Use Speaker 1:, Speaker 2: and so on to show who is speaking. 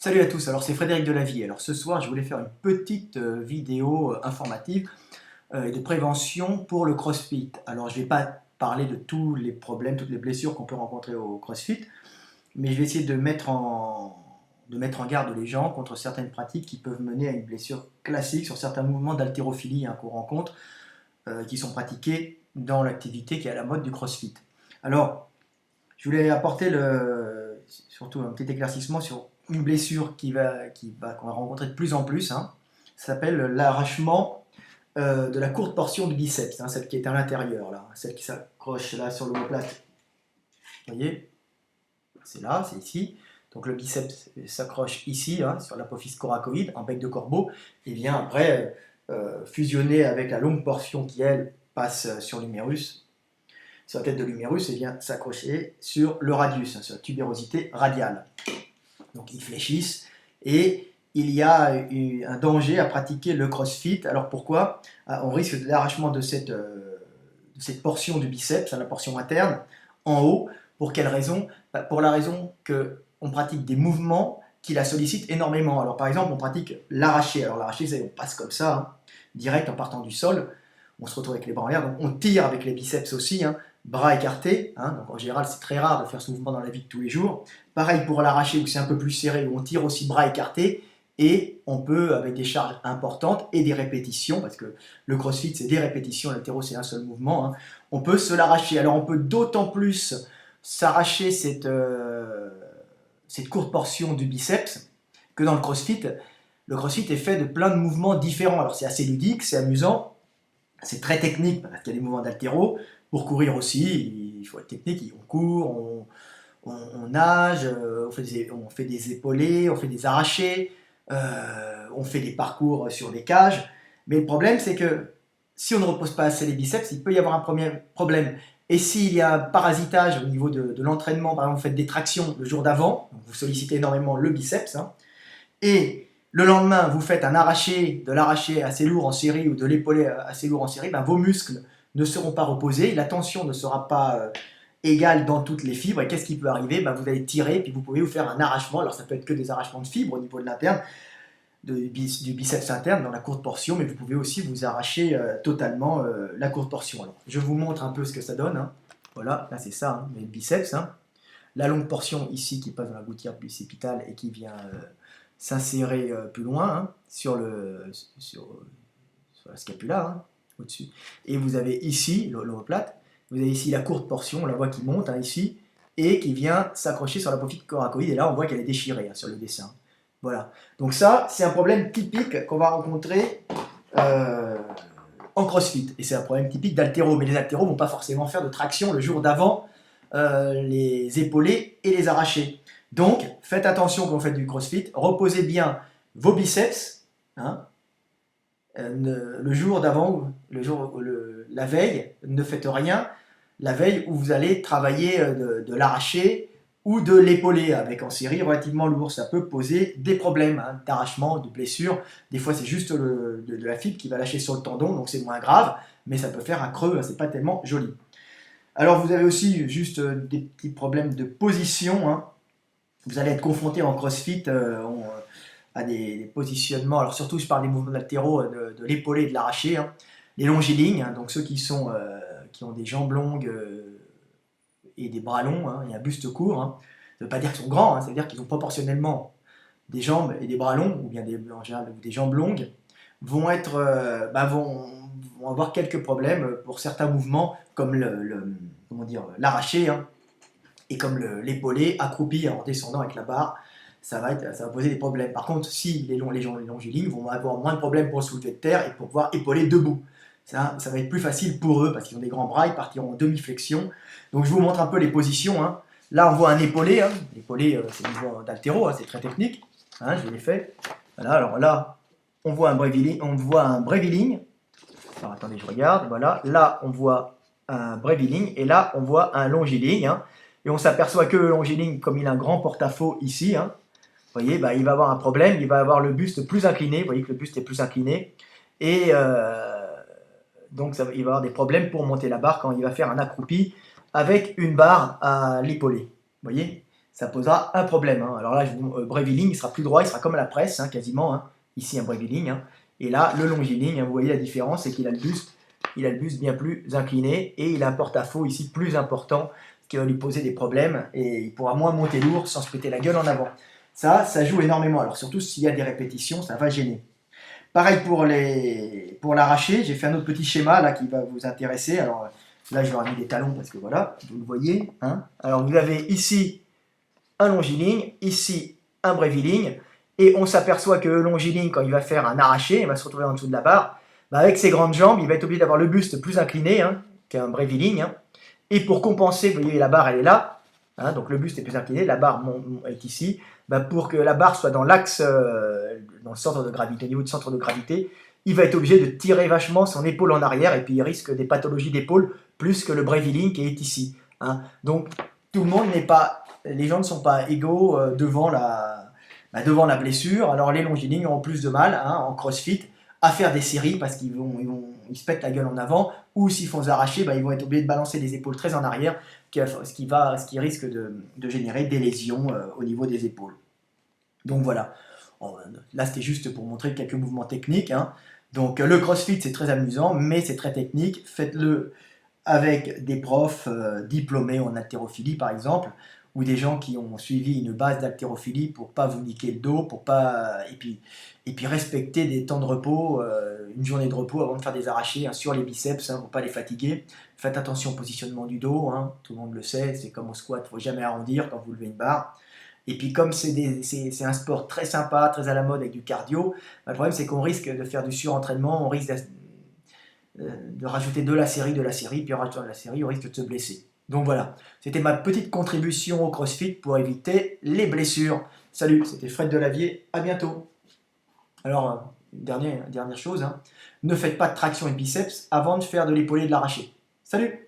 Speaker 1: Salut à tous, alors c'est Frédéric Delavie. Alors ce soir, je voulais faire une petite vidéo informative et de prévention pour le CrossFit. Alors je ne vais pas parler de tous les problèmes, toutes les blessures qu'on peut rencontrer au CrossFit, mais je vais essayer de mettre en garde les gens contre certaines pratiques qui peuvent mener à une blessure classique sur certains mouvements d'haltérophilie qu'on rencontre, qui sont pratiqués dans l'activité qui est à la mode du CrossFit. Alors, je voulais apporter surtout un petit éclaircissement sur une blessure qu'on va rencontrer de plus en plus. Ça s'appelle l'arrachement de la courte portion du biceps, celle qui est à l'intérieur, là, celle qui s'accroche là sur l'omoplate. Vous voyez, c'est là, c'est ici. Donc le biceps s'accroche ici, sur l'apophyse coracoïde, en bec de corbeau, et vient après fusionner avec la longue portion qui, elle, passe sur l'humérus, sur la tête de l'humérus, et vient s'accrocher sur le radius, sur la tubérosité radiale. Donc ils fléchissent et il y a un danger à pratiquer le CrossFit. Alors pourquoi? On risque de l'arrachement de cette portion du biceps, la portion interne, en haut. Pour quelle raison? Pour la raison qu'on pratique des mouvements qui la sollicitent énormément. Alors par exemple, on pratique l'arraché. Alors l'arraché, on passe comme ça, direct en partant du sol. On se retrouve avec les bras en l'air, donc on tire avec les biceps aussi, bras écartés, donc en général c'est très rare de faire ce mouvement dans la vie de tous les jours. Pareil pour l'arraché où c'est un peu plus serré, où on tire aussi bras écartés, et on peut, avec des charges importantes et des répétitions, parce que le CrossFit c'est des répétitions, l'haltéro c'est un seul mouvement, on peut se l'arracher. Alors on peut d'autant plus s'arracher cette courte portion du biceps que dans le CrossFit est fait de plein de mouvements différents. Alors c'est assez ludique, c'est amusant, c'est très technique parce qu'il y a des mouvements d'haltéro. Pour courir aussi, il faut être technique. On court, on nage, on fait des épaulés, on fait des arrachés, on fait des parcours sur des cages. Mais le problème, c'est que si on ne repose pas assez les biceps, il peut y avoir un premier problème. Et s'il y a un parasitage au niveau de l'entraînement, par exemple, vous faites des tractions le jour d'avant, vous sollicitez énormément le biceps, et le lendemain, vous faites de l'arraché assez lourd en série ou de l'épaulé assez lourd en série, vos muscles ne seront pas reposés, la tension ne sera pas égale dans toutes les fibres, et qu'est-ce qui peut arriver? Vous allez tirer, puis vous pouvez vous faire un arrachement. Alors ça peut être que des arrachements de fibres au niveau de l'interne, du biceps interne dans la courte portion, mais vous pouvez aussi vous arracher totalement la courte portion. Alors, je vous montre un peu ce que ça donne. Voilà, là c'est ça, le biceps. La longue portion ici qui passe dans la gouttière bicépitale et qui vient s'insérer plus loin sur la scapula, au-dessus. Et vous avez ici l'omoplate, vous avez ici la courte portion, on la voit qui monte ici, et qui vient s'accrocher sur l'apophyse coracoïde, et là on voit qu'elle est déchirée sur le dessin. Voilà. Donc ça, c'est un problème typique qu'on va rencontrer en CrossFit, et c'est un problème typique d'haltéro, mais les haltéros ne vont pas forcément faire de traction le jour d'avant les épaulés et les arrachés. Donc, faites attention quand vous faites du CrossFit, reposez bien vos biceps, le jour d'avant, la veille, ne faites rien la veille où vous allez travailler de l'arraché ou de l'épaulé avec en série relativement lourd. Ça peut poser des problèmes d'arrachement, de blessure. Des fois, c'est juste de la fibre qui va lâcher sur le tendon, donc c'est moins grave, mais ça peut faire un creux, c'est pas tellement joli. Alors, vous avez aussi juste des petits problèmes de position. Vous allez être confronté en CrossFit à des positionnements. Alors, surtout, je parle des mouvements d'haltéro, de l'épaulé et de l'arraché. Les longilignes, donc ceux qui ont des jambes longues et des bras longs, et un buste court. Ça ne veut pas dire qu'ils sont grands, ça veut dire qu'ils ont proportionnellement des jambes et des bras longs, ou bien en général des jambes longues, vont avoir quelques problèmes pour certains mouvements, comme l'arraché, et comme l'épaulé accroupi en descendant avec la barre. Ça va poser des problèmes. Par contre, si les longilignes vont avoir moins de problèmes pour le soulever de terre et pour pouvoir épauler debout. Ça va être plus facile pour eux parce qu'ils ont des grands bras, ils partiront en demi-flexion. Donc je vous montre un peu les positions. Là, on voit un épaulé. L'épaulé, c'est le niveau d'haltéro, c'est très technique. Je l'ai fait. Voilà, alors là, on voit un breviling. Alors attendez, je regarde. Voilà, là, on voit un breviling et là, on voit un longiling. Et on s'aperçoit que le longiling, comme il a un grand porte-à-faux ici, vous voyez, il va avoir un problème, il va avoir le buste plus incliné. Vous voyez que le buste est plus incliné. Et donc, il va avoir des problèmes pour monter la barre quand il va faire un accroupi avec une barre à l'épaulé. Vous voyez, ça posera un problème. Hein. Alors là, breviling, il sera plus droit, il sera comme à la presse, hein, quasiment. Hein. Ici, un breviling. Hein. Et là, le longiligne, hein, vous voyez la différence, c'est qu'il a le buste bien plus incliné et il a un porte-à-faux ici plus important qui va lui poser des problèmes et il pourra moins monter lourd sans se péter la gueule en avant. Ça joue énormément. Alors surtout s'il y a des répétitions, ça va gêner. Pareil pour l'arracher, j'ai fait un autre petit schéma là qui va vous intéresser. Alors là, je leur ai mis des talons parce que voilà, vous le voyez. Hein. Alors vous avez ici un longiligne, ici un breviling, et on s'aperçoit que le longiligne, quand il va faire un arraché, il va se retrouver en dessous de la barre, bah avec ses grandes jambes, il va être obligé d'avoir le buste plus incliné hein, qu'un breviling, hein. Et pour compenser, vous voyez, la barre, elle est là, hein, donc le buste est plus incliné, la barre est ici, bah pour que la barre soit dans l'axe, dans le centre de gravité, au niveau du centre de gravité, il va être obligé de tirer vachement son épaule en arrière, et puis il risque des pathologies d'épaule plus que le breviling qui est ici. Hein. Donc, tout le monde n'est pas, les gens ne sont pas égaux devant la blessure. Alors, les longilignes auront plus de mal hein, en crossfit à faire des séries parce ils se pètent la gueule en avant, ou s'ils font arracher, bah, ils vont être obligés de balancer les épaules très en arrière, ce qui risque de générer des lésions au niveau des épaules. Donc voilà, là c'était juste pour montrer quelques mouvements techniques. Hein. Donc le crossfit c'est très amusant, mais c'est très technique. Faites-le avec des profs diplômés en haltérophilie par exemple, ou des gens qui ont suivi une base d'haltérophilie pour pas vous niquer le dos, pour pas et puis respecter des temps de repos, une journée de repos avant de faire des arrachés hein, sur les biceps hein, pour pas les fatiguer. Faites attention au positionnement du dos, hein, tout le monde le sait, c'est comme au squat, faut jamais arrondir quand vous levez une barre. Et puis comme c'est un sport très sympa, très à la mode avec du cardio, bah, le problème c'est qu'on risque de faire du surentraînement, on risque de rajouter de la série, puis en rajoutant de la série, on risque de se blesser. Donc voilà, c'était ma petite contribution au CrossFit pour éviter les blessures. Salut, c'était Fred Delavier, à bientôt. Alors, dernière chose, hein, ne faites pas de traction et biceps avant de faire de l'épaulé et de l'arraché. Salut!